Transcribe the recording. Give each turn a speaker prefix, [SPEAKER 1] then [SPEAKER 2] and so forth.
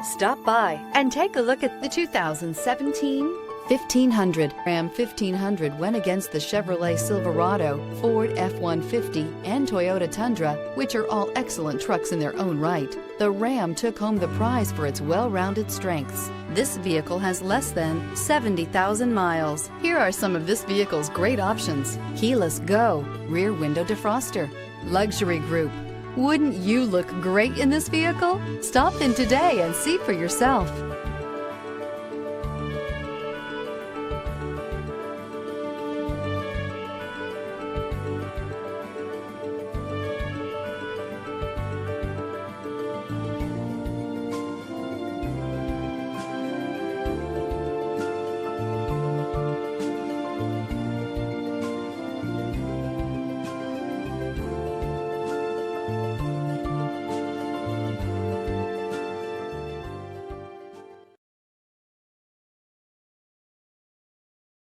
[SPEAKER 1] Stop by and take a look at the 2017 1500. Ram 1500 went against the Chevrolet Silverado, Ford F-150, and Toyota Tundra, which are all excellent trucks in their own right. The Ram took home the prize for its well-rounded strengths. This vehicle has less than 70,000 miles. Here are some of this vehicle's great options: keyless go, rear window defroster, luxury group. Wouldn't you look great in this vehicle? Stop in today and see for yourself.